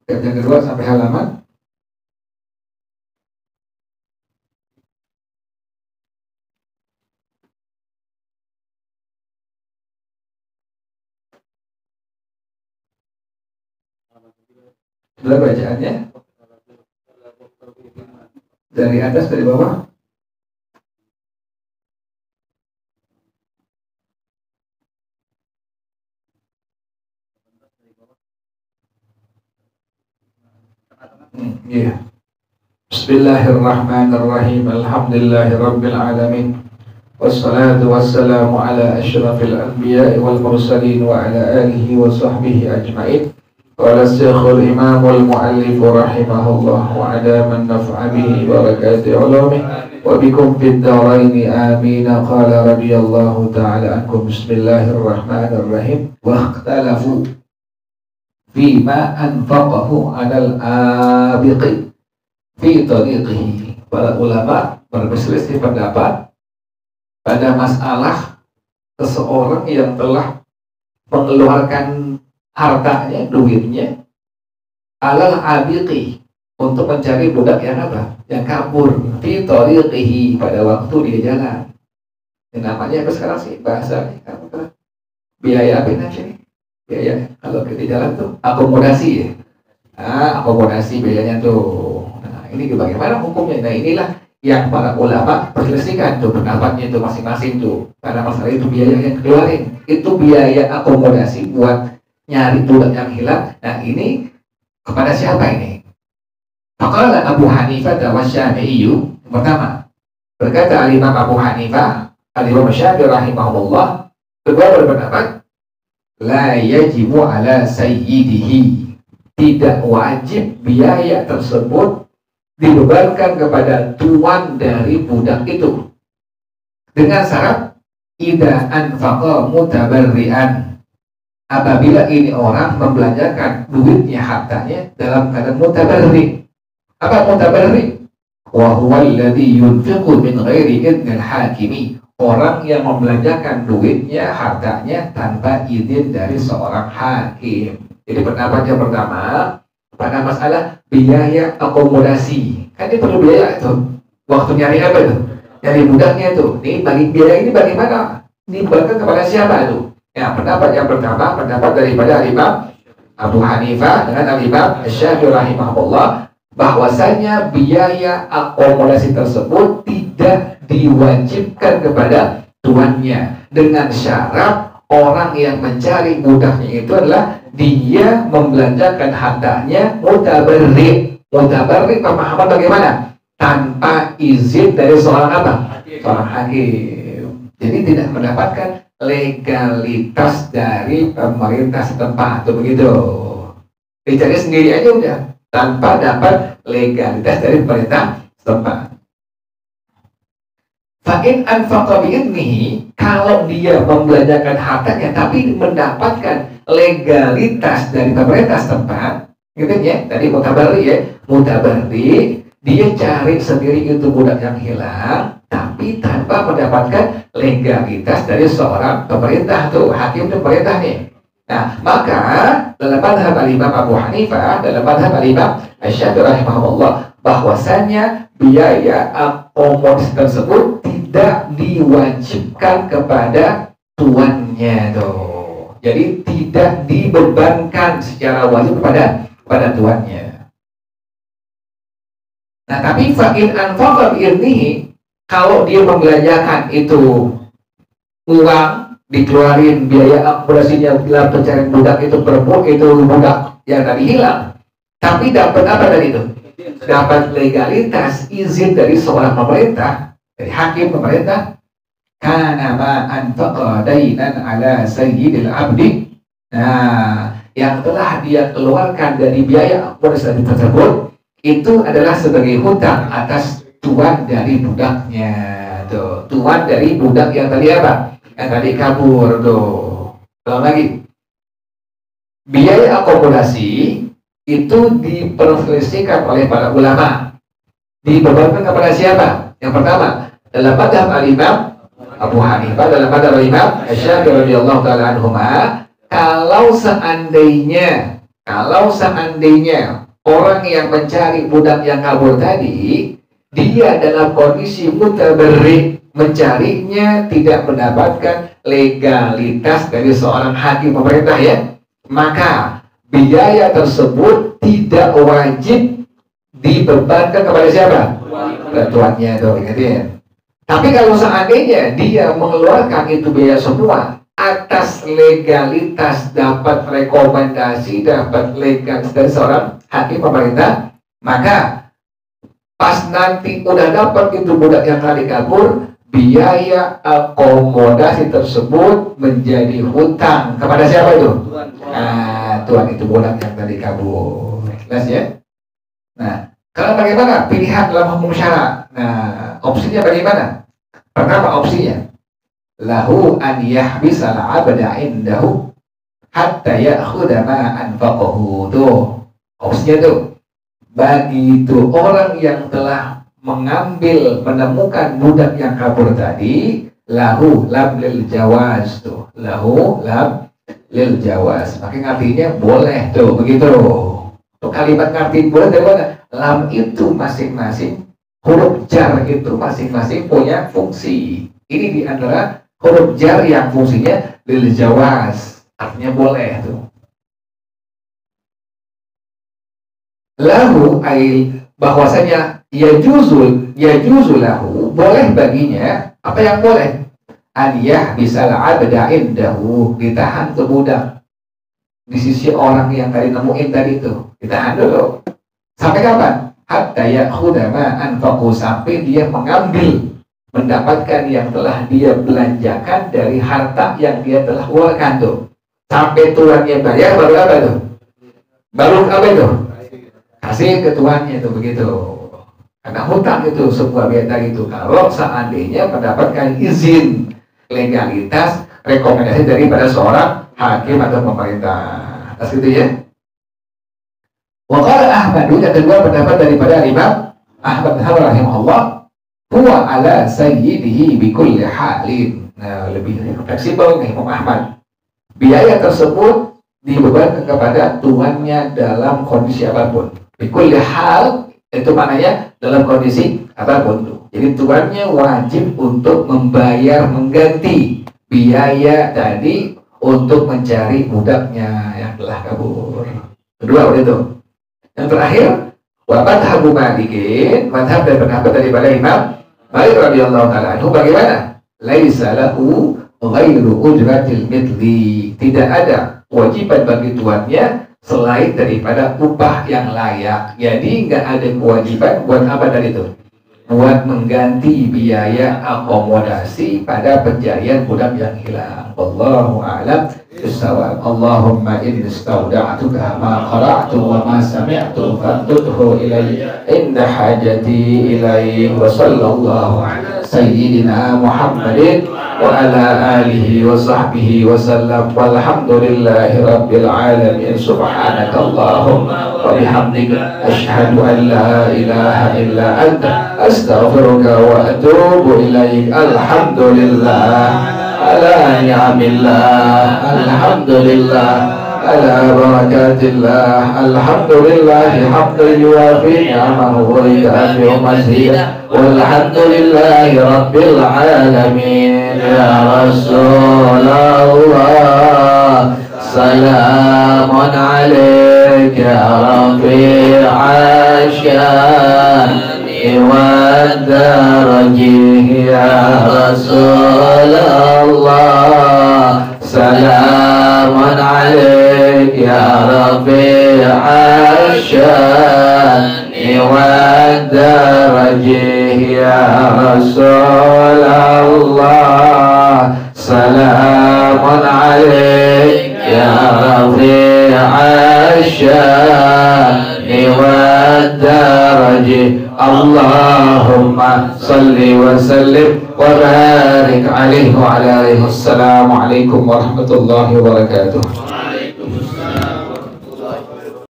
Yang kedua sampai halaman sudah bacaannya dari atas dari bawah. Iya. Bismillahirrahmanirrahim. Alhamdulillahirabbil alamin. Wassalatu wassalamu ala asyrafil anbiya'i wal mursalin wa ala alihi wa sahbihi ajma'in. Qala Syekhul Imamul Mu'allif rahimahullah wa adaman naf'a bihi barakati ulumih wa bikum fid dharaini amin. Qala radiyallahu ta'ala ankum. Bismillahirrahmanirrahim. Wa ikhtalafu fima anfaqahu 'alal abiqi fi tariqihi. Para ulama berselisih pendapat pada masalah seseorang yang telah mengeluarkan hartanya, duitnya, alal abiqi, untuk mencari budak yang apa? Yang kabur. Fi tariqihi, pada waktu dia jalan. Ini namanya apa sekarang sih bahasa biaya apa ini? Biaya kalau kita jalan tuh akomodasi ya. Akomodasi biayanya tuh. Nah, ini bagaimana hukumnya? Nah, inilah yang para ulama perselisihkan tuh pendapatnya itu masing-masing tuh. Karena masalah itu biaya yang keluarin. Itu biaya akomodasi buat nyari budak yang hilang. Nah, ini kepada siapa ini? Maka Abu Hanifah wa Syafi'i. Pertama, berkata Al-Imam Abu Hanifah, Al-Imam Syafi'i rahimahullah, kedua berpendapat la yajibu ala sayyidihi, tidak wajib biaya tersebut dibebankan kepada tuan dari budak itu, dengan syarat idza anfaqa mutabarri'an, apabila ini orang membelanjakan duitnya, hartanya dalam keadaan mutabarri. Apa mutabarri? Wa huwa alladhi yunfiqu min ghairi idznil hakimi, orang yang membelanjakan duitnya, hartanya tanpa izin dari seorang hakim. Jadi pendapat yang pertama pada masalah biaya akomodasi, kan ini perlu biaya itu. Waktu nyari apa itu? Nyari budaknya itu. Nih bagi biaya ini bagaimana? Dibebankan kepada siapa itu? Ya, pendapat yang pertama, pendapat daripada Imam Abu Hanifah dengan Imam Syafi'i rahimahullah, bahwasanya biaya akomodasi tersebut tidak diwajibkan kepada tuannya, dengan syarat orang yang mencari budaknya itu adalah dia membelanjakan hartanya mutabarri. Mutabarri pemahaman bagaimana? Tanpa izin dari seorang apa? Seorang hakim. Jadi tidak mendapatkan legalitas dari pemerintah setempat, tuh begitu. Dicari sendiri aja udah, tanpa dapat legalitas dari pemerintah setempat. Fa'in anfaqa bi'idnihi, kalau dia membelanjakan hartanya tapi mendapatkan legalitas dari pemerintah setempat, gitu ya, tadi mutabarri ya, mutabarri, dia cari sendiri itu budak yang hilang, tapi tanpa mendapatkan legalitas dari seorang pemerintah tuh, hakim itu pemerintah nih. Nah, maka dalam madhab Al-Imam Abu Hanifah, dalam madhab Al-Imam Syafi'i rahimahullah, bahwasanya biaya akomodasi tersebut tidak diwajibkan kepada tuannya tuh. Jadi tidak dibebankan secara wajib kepada tuannya. Nah, tapi fa'in anfaqa bi'irnihi, kalau dia membelanjakan itu uang, dikeluarin biaya akomodasinya dalam pencarian budak itu, itu budak yang tadi hilang, tapi dapat apa dari itu? Dapat legalitas, izin dari seorang pemerintah, dari hakim pemerintah. Kana ma anfaqa dainan ala sayyidil abdi. Nah, yang telah dia keluarkan dari biaya akomodasi tersebut itu adalah sebagai hutang atas tuan dari budaknya tuh. Tuan dari budak yang tadi apa? Yang tadi kabur tuh. Ulang lagi. Biaya akomodasi itu diperselisihkan oleh para ulama. Dibebankan kepada siapa? Yang pertama, dalam madhab Al-Imam Abu Hanifah, dalam madhab Al-Imam Syafi'i radhiyallahu ta'ala anhuma, kalau seandainya Kalau seandainya orang yang mencari budak yang kabur tadi, dia dalam kondisi mutabarrik, mencarinya tidak mendapatkan legalitas dari seorang hakim pemerintah ya, maka biaya tersebut tidak wajib dibebankan kepada siapa? Tuannya tuh, ingatin. Tapi kalau seandainya dia mengeluarkan itu biaya semua atas legalitas, dapat rekomendasi, dapat legalitas dari seorang hakim pemerintah, maka pas nanti udah dapat itu budak yang tadi kabur, biaya akomodasi tersebut menjadi hutang kepada siapa itu? Nah, tuan itu budak yang tadi kabur. Jelas ya? Nah, kalau bagaimana pilihan dalam hukum syara? Nah, opsinya bagaimana? Pertama opsinya, lahu an yahbisal abda indahu hatta ya'khudha ma anfaqahu. Tuh, opsinya tuh. Bagi itu orang yang telah mengambil, menemukan budak yang kabur tadi, lahu lam lil jawaz tuh. Lahu lam lil jawaz. Maka ngartinya boleh tuh, begitu. Tuh kalimat ngartiin boleh dari mana? Lam itu masing-masing, huruf jar itu masing-masing punya fungsi. Ini di antara huruf jar yang fungsinya lil jawaz, artinya boleh tuh. Lahu ay bahwasanya yajuzu lahu, boleh baginya. Apa yang boleh? An yahbisal abda indahu, ditahan tuh budak di sisi orang yang tadi nemuin tadi itu, ditahan dulu. Sampai kapan? Hatta ya'khudha ma anfaqu, sampai dia mengambil, mendapatkan yang telah dia belanjakan dari harta yang dia telah keluarkan tuh. Sampai tuannya bayar, baru apa tuh? Baru apa itu? Kasih ke tuannya tuh, begitu. Karena hutang itu sebuah biaya itu. Kalau seandainya mendapatkan izin, legalitas, rekomendasi daripada seorang hakim atau pemerintah. Terus gitu ya. Waqala Ahmad, yang kedua pendapat daripada Imam Ahmad bin Hanbal rahimahullah, huwa ala sayyidihi bikulli halin. Nah, lebih fleksibel nih Imam Ahmad. Biaya tersebut dibebankan kepada tuannya dalam kondisi apapun. Bikulli hal itu maknanya dalam kondisi apapun. Jadi tuannya wajib untuk membayar, mengganti biaya tadi untuk mencari budaknya yang telah kabur. Kedua udah itu. Yang terakhir, wa madhabu Malikin, madhab dan pendapat daripada Imam Malik radhiyallahu taala anhu bagaimana? Laisa lahu ghairu ujratil mithli. Tidak ada kewajiban bagi tuannya selain daripada upah yang layak. Jadi nggak ada kewajiban buat apa dari itu? Buat mengganti biaya akomodasi pada pencarian budak yang hilang. Wallahu a'lam bissawab. Allahumma inni istauda'tuka ma qara'tu wa ma sami'tu fantudhu ilayya inda hajati ilayhi wa sallallahu ala sayyidina Muhammadin wa ala alihi wa sahbihi wa sallam walhamdulillahi rabbil alamin. Subhanaka Allahumma wa bihamdika asyhadu an la ilaha illa anta astaghfiruka wa atubu ilaik. Alhamdulillah ala ni'amillah, alhamdulillah ala barakatillah, alhamdulillah hamdan yuwafi ni'amahu wa yukafi'u mazidah, walhamdulillahi rabbil alamin. Ya Rasulullah, salamun alaika ya rafi'a syani wa darajih. Ya Rasulullah, salamun alaika ya rafi'a syani wa darajih. Ya Rasulullah, salamun alaika ya rafi'a syani wa darajih. Allahumma salli wa sallim wa barik alaihi wa ala alihi. Wassalamu alaikum warahmatullahi wabarakatuh.